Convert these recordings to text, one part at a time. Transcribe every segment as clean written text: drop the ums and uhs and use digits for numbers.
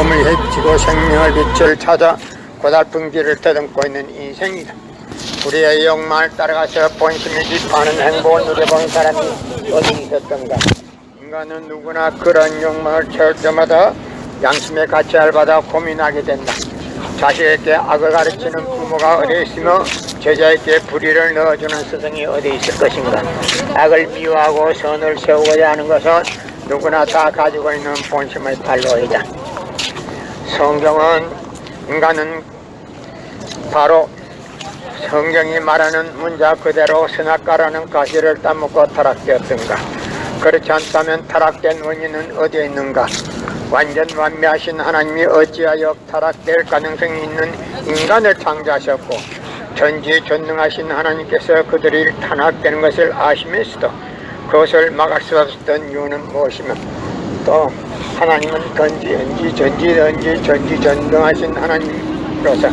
꿈을 헤치고 생명의 빛을 찾아 고달픈 길을 더듬고 있는 인생이다. 우리의 욕망을 따라가서 본심을 비판하는 행복을 누려본 사람이 어디 있었던가. 인간은 누구나 그런 욕망을 채울 때마다 양심의 가치를 받아 고민하게 된다. 자식에게 악을 가르치는 부모가 어디 있으며 제자에게 불의를 넣어주는 스승이 어디 있을 것인가. 악을 미워하고 선을 세우고자 하는 것은 누구나 다 가지고 있는 본심의 발로이다. 성경은 인간은 바로 성경이 말하는 문자 그대로 선악과라는 가시를 따먹고 타락되었던가. 그렇지 않다면 타락된 원인은 어디에 있는가. 완전 완美하신 하나님이 어찌하여 타락될 가능성이 있는 인간을 창조하셨고 전지전능하신 하나님께서 그들이 타락되는 것을 아시면서도 그것을 막을 수 없었던 이유는 무엇이며, 또 하나님은 전지전능하신 하나님으로서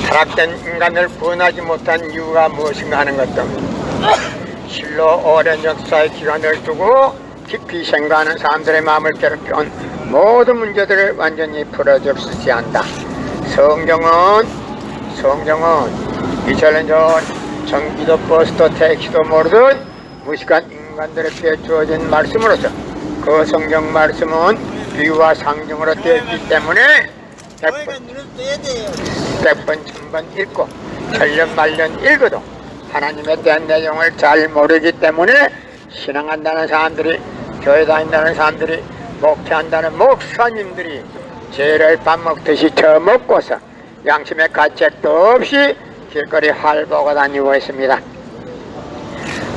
타락된 인간을 구원하지 못한 이유가 무엇인가 하는 것도 실로 오랜 역사의 기간을 두고 깊이 생각하는 사람들의 마음을 괴롭혀온 모든 문제들을 완전히 풀어줄 수 있지 않다. 성경은 2000년 전 전기도 버스도 택시도 모르던 무식한 인간들에게 주어진 말씀으로서 그 성경 말씀은 비유와 상징으로 되었기 때문에 100번 1000번 읽고 천년 만년 읽어도 하나님에 대한 내용을 잘 모르기 때문에 신앙한다는 사람들이, 교회 다닌다는 사람들이, 목회한다는 목사님들이 죄를 밥 먹듯이 처먹고서 양심의 가책도 없이 길거리 활보고 다니고 있습니다.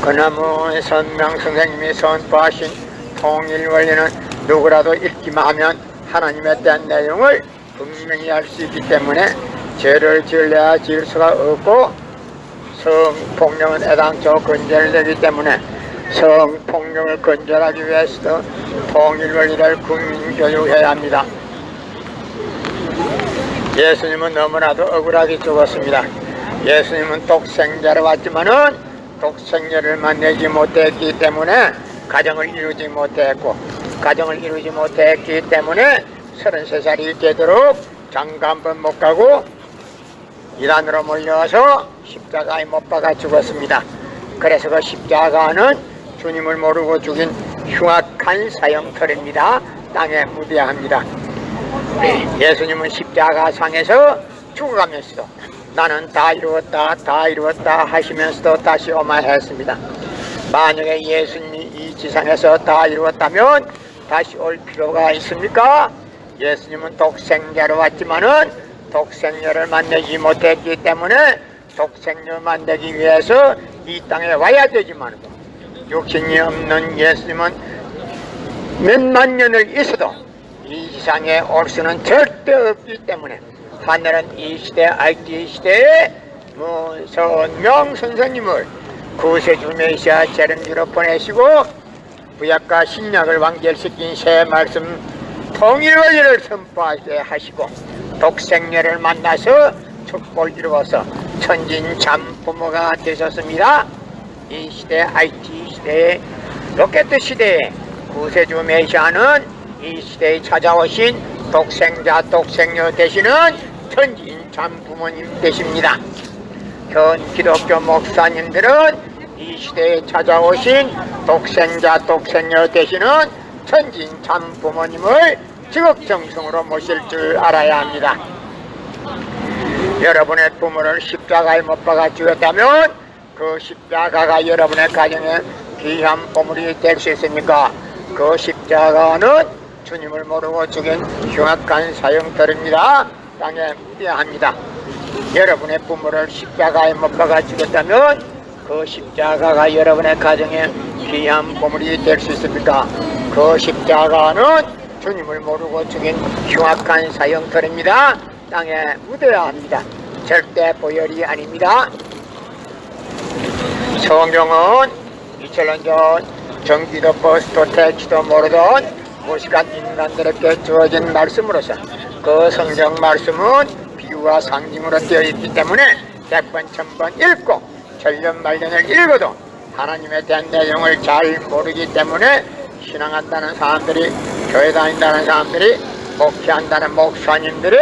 그나무 선명 선생님이 선포하신 통일 원리는 누구라도 읽기만 하면 하나님에 대한 내용을 분명히 알 수 있기 때문에 죄를 지으려야 지을 수가 없고, 성폭력은 애당초 근절되기 때문에 성폭력을 근절하기 위해서도 통일 원리를 국민교육해야 합니다. 예수님은 너무나도 억울하게 죽었습니다. 예수님은 독생자로 왔지만은 독생자를 만나지 못했기 때문에 가정을 이루지 못했고, 가정을 이루지 못했기 때문에 33살이 되도록 장가 한 번 못 가고 이단으로 몰려와서 십자가에 못 박아 죽었습니다. 그래서 그 십자가는 주님을 모르고 죽인 흉악한 사형터입니다. 땅에 묻어야 합니다. 예수님은 십자가 상에서 죽어가면서도 나는 다 이루었다 하시면서도 다시 오마했습니다. 만약에 예수님이 이 지상에서 다 이루었다면 다시 올 필요가 있습니까? 예수님은 독생자로 왔지만은 독생녀를 만나지 못했기 때문에 독생녀 만나기 위해서 이 땅에 와야 되지만 육신이 없는 예수님은 몇만 년을 있어도 이 지상에 올 수는 절대 없기 때문에 하늘은 이 시대 IT 시대에 무선명 선생님을 구세주 메시아 재림주로 보내시고 구약과 신약을 완결시킨 새 말씀 통일 원리를 선포하게 하시고 독생녀를 만나서 축복을 이루어서 천진 참부모가 되셨습니다. 이 시대 IT 시대에 로켓 시대에 구세주 메시아는 이 시대에 찾아오신 독생자 독생녀 되시는 천진 참부모님 되십니다. 현 기독교 목사님들은 이 시대에 찾아오신 독생자 독생녀 되시는 천진 참부모님을 지극정성으로 모실 줄 알아야 합니다. 여러분의 부모를 십자가에 못 박아 죽였다면 그 십자가가 여러분의 가정에 귀한 보물이 될 수 있습니까? 그 십자가는 주님을 모르고 죽인 흉악한 사형터입니다. 땅에 묻어야 합니다. 여러분의 부모를 십자가에 못 박아 죽였다면 그 십자가가 여러분의 가정에 귀한 보물이 될 수 있습니까? 그 십자가는 주님을 모르고 죽인 흉악한 사형터입니다. 땅에 묻어야 합니다. 절대 보혈이 아닙니다. 성경은 2000년 전 전기도 버스도 택시도 모르던 무식한 인간들에게 주어진 말씀으로서 그 성경 말씀은 비유와 상징으로 되어 있기 때문에 100번 1000번 읽고 천년 말년을 읽어도 하나님에 대한 내용을 잘 모르기 때문에 신앙한다는 사람들이, 교회 다닌다는 사람들이 목회한다는 목사님들이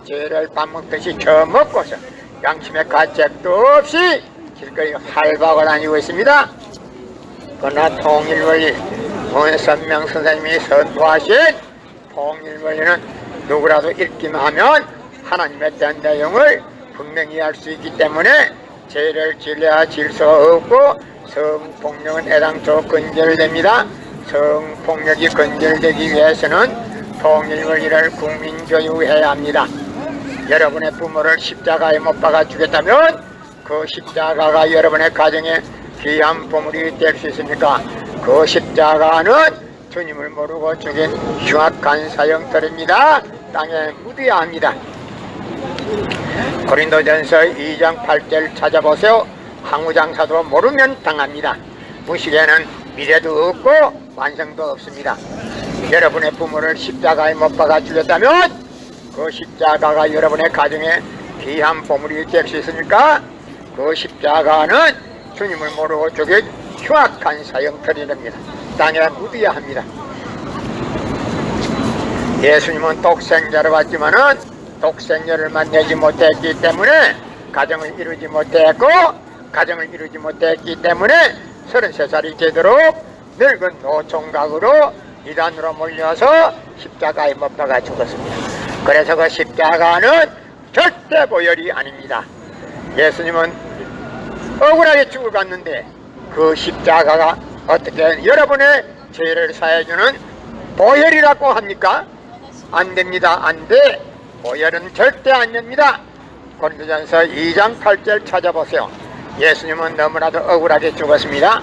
죄를 밥 먹듯이 저먹고서 양심의 가책도 없이 길거리 활박을 다니고 있습니다. 그러나 통일원리 문선명 선생님이 선포하신 통일원리는 누구라도 읽기만 하면 하나님에 대한 내용을 분명히 알 수 있기 때문에 죄를 질려야 질서 없고 성폭력은 애당초 근절됩니다. 성폭력이 근절되기 위해서는 통일원리를 국민교육해야 합니다. 여러분의 부모를 십자가에 못 박아 주겠다면 그 십자가가 여러분의 가정에 귀한 보물이 될 수 있습니까? 그 십자가는 주님을 모르고 죽인 흉악한 사형터입니다. 땅에 묻어야 합니다. 고린도전서 2장 8절 찾아보세요. 항우장사도 모르면 당합니다. 무식에는 미래도 없고 완성도 없습니다. 여러분의 부모를 십자가에 못 박아 주겠다면 그 십자가가 여러분의 가정에 귀한 보물이 될 수 있습니까? 그 십자가는 주님을 모르고 죽인 흉악한 사형터입니다. 땅에 묻어야 합니다. 예수님은 독생자로 왔지만은 독생자를 만나지 못했기 때문에 가정을 이루지 못했고, 가정을 이루지 못했기 때문에 33살이 되도록 늙은 노총각으로 이단으로 몰려서 십자가에 못 박아 죽었습니다. 그래서 그 십자가는 절대 보혈이 아닙니다. 예수님은 억울하게 죽어갔는데 그 십자가가 어떻게 여러분의 죄를 사해주는 보혈이라고 합니까? 안 됩니다. 안 돼. 보혈은 절대 안 됩니다. 고린도전서 2장 8절 찾아보세요. 예수님은 너무나도 억울하게 죽었습니다.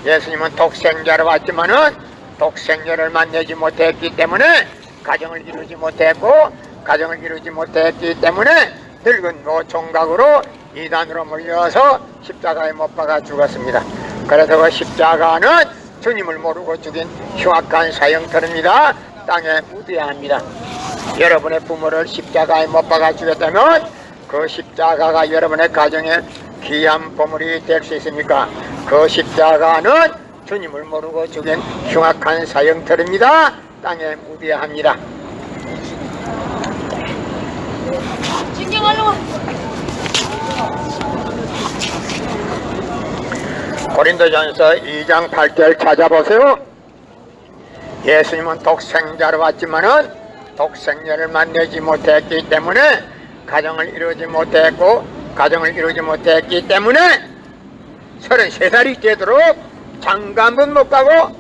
예수님은 독생자로 왔지만은 독생자를 만나지 못했기 때문에 가정을 이루지 못했고, 가정을 이루지 못했기 때문에 늙은 노총각으로 이단으로 몰려서 십자가에 못 박아 죽었습니다. 그래서 그 십자가는 주님을 모르고 죽인 흉악한 사형터입니다. 땅에 묻어야 합니다. 여러분의 부모를 십자가에 못 박아 주겠다면 그 십자가가 여러분의 가정에 귀한 보물이 될 수 있습니까? 그 십자가는 주님을 모르고 죽인 흉악한 사형터입니다. 땅에 묻어야 합니다. 고린도전서 2장 8절 찾아보세요. 예수님은 독생자로 왔지만은 독생자를 만나지 못했기 때문에 가정을 이루지 못했고, 가정을 이루지 못했기 때문에 33살이 되도록 장가 한 번 못 가고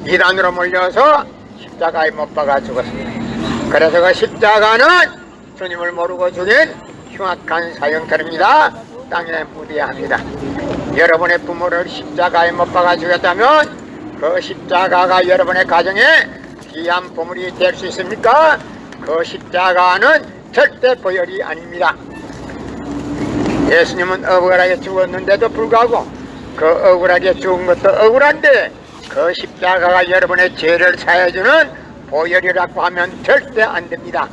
이단으로 몰려서 십자가에 못 박아 죽었습니다. 그래서 그 십자가는 주님을 모르고 죽인 흉악한 사형터입니다. 땅에 묻어야 합니다. 여러분의 부모를 십자가에 못 박아 주겠다면 그 십자가가 여러분의 가정에 귀한 보물이 될 수 있습니까? 그 십자가는 절대 보혈이 아닙니다. 예수님은 억울하게 죽었는데도 불구하고 그 억울하게 죽은 것도 억울한데 그 십자가가 여러분의 죄를 사해주는 보혈이라고 하면 절대 안 됩니다.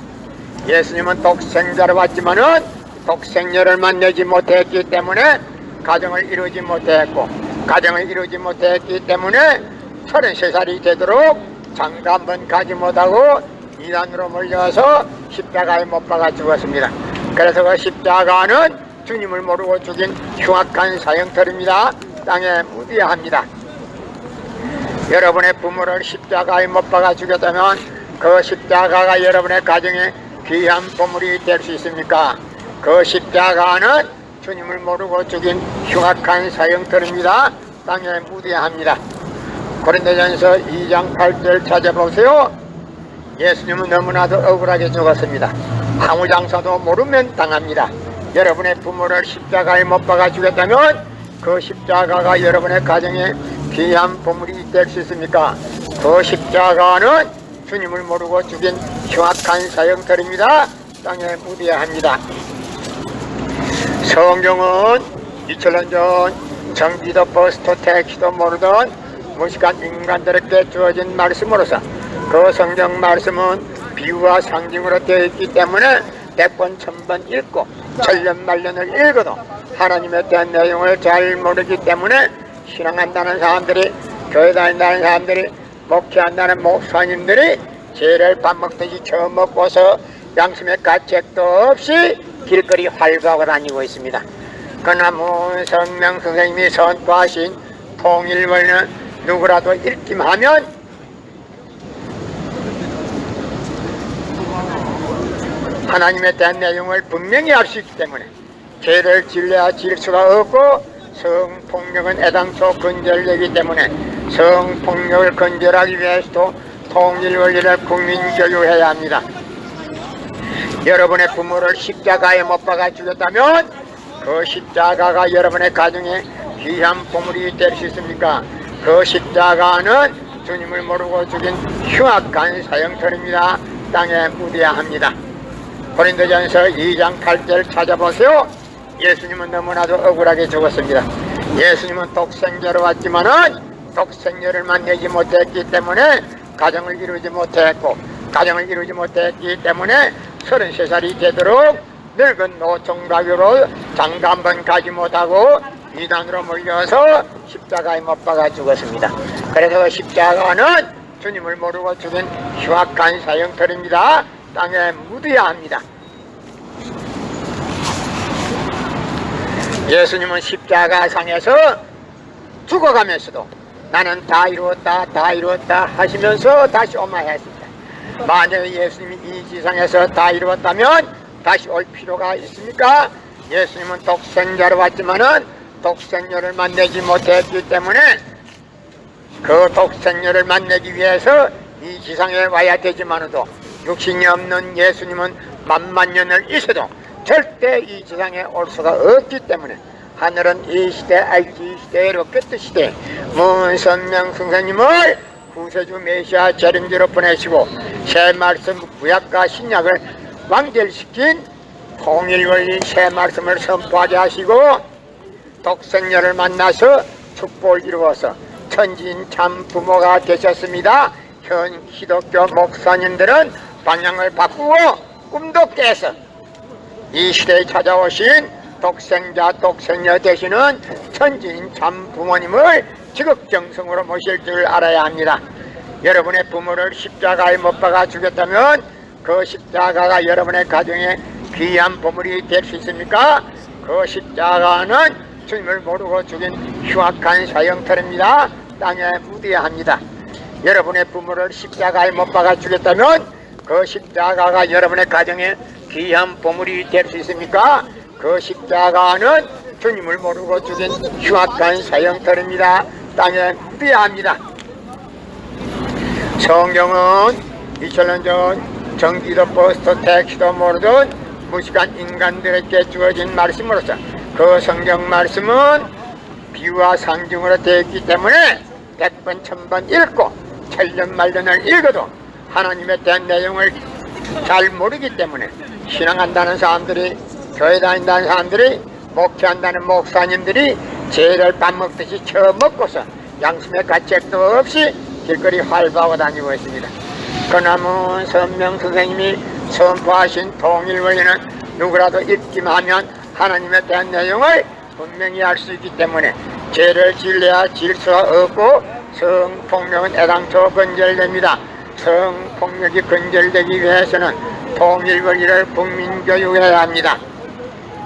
예수님은 독생자로 왔지만은 독생녀를 만나지 못했기 때문에 가정을 이루지 못했고, 가정을 이루지 못했기 때문에 33살이 되도록 장가 한 번 가지 못하고 이단으로 몰려서 십자가에 못 박아 죽었습니다. 그래서 그 십자가는 주님을 모르고 죽인 흉악한 사형터입니다. 땅에 묻어야 합니다. 여러분의 부모를 십자가에 못 박아 주겠다면 그 십자가가 여러분의 가정에 귀한 보물이 될 수 있습니까? 그 십자가는 주님을 모르고 죽인 흉악한 사형터입니다. 땅에 묻어야 합니다. 고린도전서 2장 8절 찾아보세요. 예수님은 너무나도 억울하게 죽었습니다. 항우장사도 모르면 당합니다. 여러분의 부모를 십자가에 못 박아 주겠다면 그 십자가가 여러분의 가정에 귀한 보물이 될 수 있습니까? 그 십자가는 주님을 모르고 죽인 흉악한 사형터입니다. 땅에 묻어야 합니다. 성경은 2000년 전 전기도 버스도 택시도 모르던 무식한 인간들에게 주어진 말씀으로서 그 성경 말씀은 비유와 상징으로 되어 있기 때문에 100번 1000번 읽고 천년만년을 읽어도 하나님에 대한 내용을 잘 모르기 때문에 신앙한다는 사람들이, 교회 다닌다는 사람들이, 목회한다는 목사님들이 죄를 밥 먹듯이 처먹고서 양심의 가책도 없이 길거리 활보하고 다니고 있습니다. 그러나 문선명 선생님이 선포하신 통일원리는 누구라도 읽기만 하나님에 대한 내용을 분명히 알 수 있기 때문에 죄를 질려야 질 수가 없고, 성폭력은 애당초 근절되기 때문에 성폭력을 근절하기 위해서도 통일원리를 국민교육해야 합니다. 여러분의 부모를 십자가에 못 박아 죽였다면 그 십자가가 여러분의 가정에 귀한 보물이 될 수 있습니까? 그 십자가는 주님을 모르고 죽인 흉악한 사형터입니다. 땅에 묻어야 합니다. 고린도전서 2장 8절 찾아보세요. 예수님은 너무나도 억울하게 죽었습니다. 예수님은 독생자로 왔지만은 독생자를 만나지 못했기 때문에 가정을 이루지 못했고, 가정을 이루지 못했기 때문에 33살이 되도록 늙은 노총각으로 장가 한 번 가지 못하고 이단으로 몰려서 십자가에 못 박아 죽었습니다. 그래서 십자가는 주님을 모르고 죽인 흉악한 사형터입니다. 땅에 묻어야 합니다. 예수님은 십자가상에서 죽어가면서도 나는 다 이루었다, 다 이루었다 하시면서 다시 오마 했습니다. 만약에 예수님이 이 지상에서 다 이루었다면 다시 올 필요가 있습니까? 예수님은 독생자로 왔지만은 독생녀를 만나지 못했기 때문에 그 독생녀를 만나기 위해서 이 지상에 와야 되지만도 육신이 없는 예수님은 만만년을 있어도 절대 이 지상에 올 수가 없기 때문에 하늘은 이 시대 알지 시대로 끝 시대 문선명 선생님을 구세주 메시아 재림지로 보내시고 새 말씀 구약과 신약을 완결시킨 통일원리 새 말씀을 선포하게 하시고 독생녀를 만나서 축복을 이루어서 천진 참 부모가 되셨습니다. 현 기독교 목사님들은 방향을 바꾸고 꿈도 깨서 이 시대에 찾아오신 독생자 독생녀 되시는 천진 참 부모님을 지극정성으로 모실 줄 알아야 합니다. 여러분의 부모를 십자가에 못 박아 죽였다면 그 십자가가 여러분의 가정에 귀한 보물이 될 수 있습니까? 그 십자가는 주님을 모르고 죽인 흉악한 사형터입니다. 땅에 묻어야 합니다. 여러분의 부모를 십자가에 못 박아 죽였다면 그 십자가가 여러분의 가정에 귀한 보물이 될 수 있습니까? 그 십자가는 주님을 모르고 죽인 흉악한 사형터입니다. 땅에 묻어야 합니다. 성경은 2000년 전 전기도 버스도 택시도 모르던 무식한 인간들에게 주어진 말씀으로서 그 성경 말씀은 비유와 상징으로 되어 있기 때문에 100번 1000번 읽고 천년 말년을 읽어도 하나님에 대한 내용을 잘 모르기 때문에 신앙한다는 사람들이, 교회 다닌다는 사람들이, 목회한다는 목사님들이 죄를 밥 먹듯이 처먹고서 양심의 가책도 없이 길거리 활보하고 다니고 있습니다. 그러나 문선명 선생님이 선포하신 통일원리는 누구라도 읽기만 하면 하나님에 대한 내용을 분명히 알 수 있기 때문에 죄를 질려야 질 수가 없고 성폭력은 애당초 근절됩니다. 성폭력이 근절되기 위해서는 통일원리를 국민교육해야 합니다.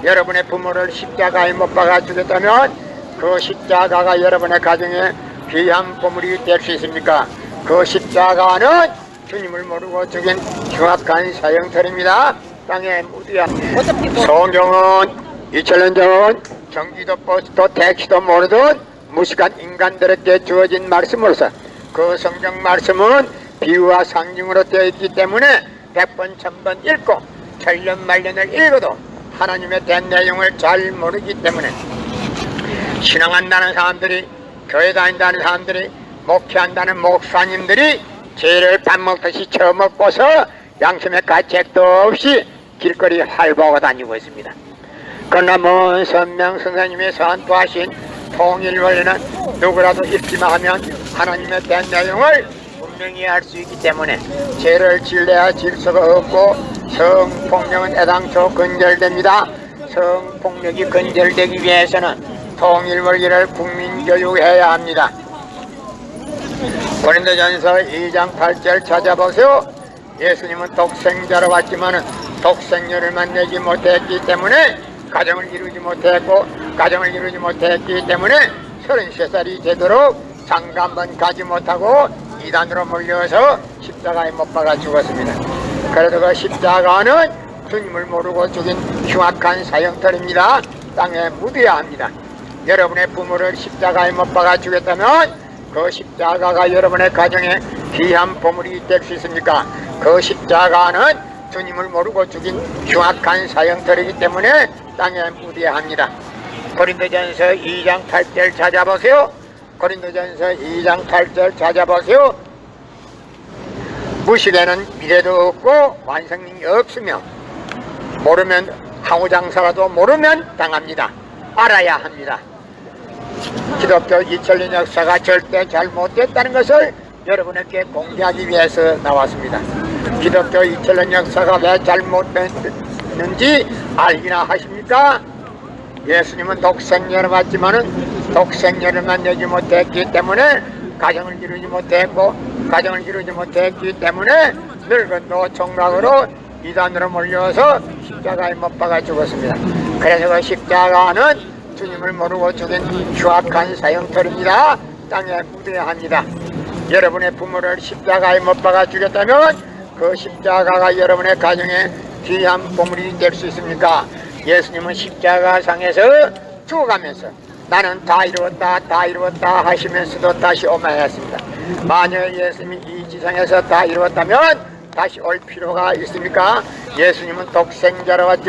여러분의 부모를 십자가에 못 박아 주겠다면 그 십자가가 여러분의 가정에 귀한 보물이 될 수 있습니까? 그 십자가는 주님을 모르고 죽인 흉악한 사형터입니다. 땅에 묻어야 합니다. 성경은 2000년 전 전기도 버스도 택시도 모르던 무식한 인간들에게 주어진 말씀으로서 그 성경 말씀은 비유와 상징으로 되어 있기 때문에 100번 1000번 읽고 천년 말년을 읽어도 하나님에 대한 내용을 잘 모르기 때문에 신앙한다는 사람들이, 교회 다닌다는 사람들이, 목회한다는 목사님들이 죄를 밥 먹듯이 처먹고서 양심의 가책도 없이 길거리 활보하고 다니고 있습니다. 그러나 문선명 선생님이 선포하신 통일원리는 누구라도 읽기만 하면 하나님에 대한 내용을 분명히 알 수 있기 때문에 죄를 질려야 질 수가 없고 성폭력은 애당초 근절됩니다. 성폭력이 근절되기 위해서는 통일원리를 국민교육해야 합니다. 고린도전서 2장 8절 찾아보세요. 예수님은 독생자로 왔지만은 독생녀를 만나지 못했기 때문에 가정을 이루지 못했기 때문에 33살이 되도록 장가 한번 가지 못하고 이단으로 몰려서 십자가에 못 박아 죽었습니다. 그래도 그 십자가는 주님을 모르고 죽인 흉악한 사형터입니다. 땅에 묻어야 합니다. 여러분의 부모를 십자가에 못 박아 죽였다면 그 십자가가 여러분의 가정에 귀한 보물이 될 수 있습니까? 그 십자가는 주님을 모르고 죽인 흉악한 사형터이기 때문에 땅에 묻어야 합니다. 고린도전서 2장 8절 찾아보세요. 고린도전서 2장 8절 찾아보세요. 무식에는 미래도 없고 완성이 없으며 모르면 항우장사라도 모르면 당합니다. 알아야 합니다. 기독교 2000년 역사가 절대 잘못됐다는 것을 여러분에게 공개하기 위해서 나왔습니다. 기독교 2000년 역사가 왜 잘못됐는지 알기나 하십니까? 예수님은 독생녀를 받지만은 독생녀를 만나지 못했기 때문에 가정을 이루지 못했기 때문에 늙은 노총각으로 이단으로 몰려서 십자가에 못 박아 죽었습니다. 그래서 그 십자가는 주님을 모르고 죽인 흉악한 사형터입니다. 땅에 묻어야 합니다. 여러분의 부모를 십자가에 못 박아 죽였다면 그 십자가가 여러분의 가정에 귀한 보물이 될 수 있습니까? 예수님은 십자가상에서 죽어가면서 나는 다 이루었다 하시면서도 다시 오만했습니다. 만약 예수님이 이 지상에서 다 이루었다면 다시 올 필요가 있습니까? 예수님은 독생자로 왔지